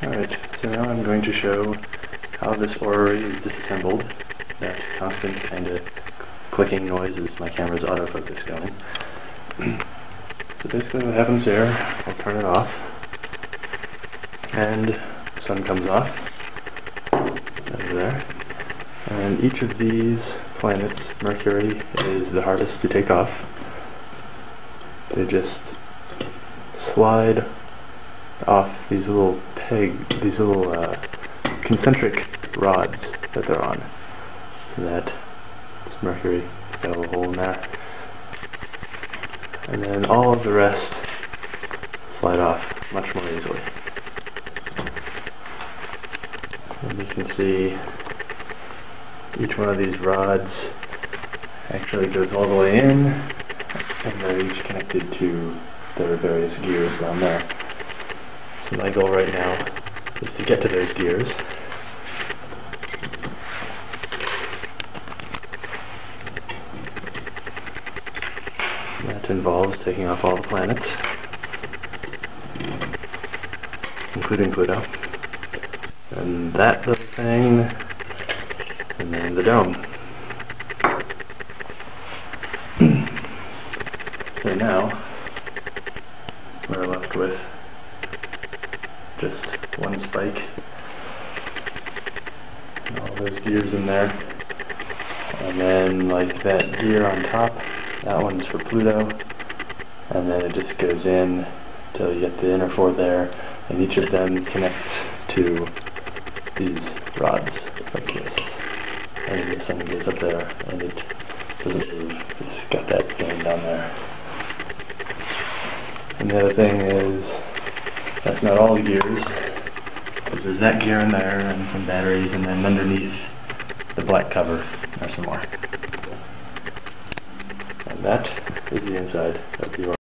Alright, so now I'm going to show how this orrery is disassembled. That constant kind of clicking noise as my camera's autofocus going. So basically what happens there, I'll turn it off, and the sun comes off, over there, and each of these planets, Mercury is the hardest to take off. They just slide off these little concentric rods that they're on. So that it's Mercury, got a little hole in there. And then all of the rest slide off much more easily. And you can see each one of these rods actually goes all the way in, and they're each connected to their various gears down there. So my goal right now is to get to those gears. That involves taking off all the planets, including Pluto, and that little thing, and then the dome. So now we're left with just one spike and all those gears in there, and then like that gear on top, that one's for Pluto, and then it just goes in till you get the inner four there, and each of them connects to these rods like this, and the sun goes up there and it doesn't move, it's got that thing down there. And the other thing is, that's not all the gears, because there's that gear in there and some batteries, and then underneath the black cover there's some more. And that is the inside of the Orrery.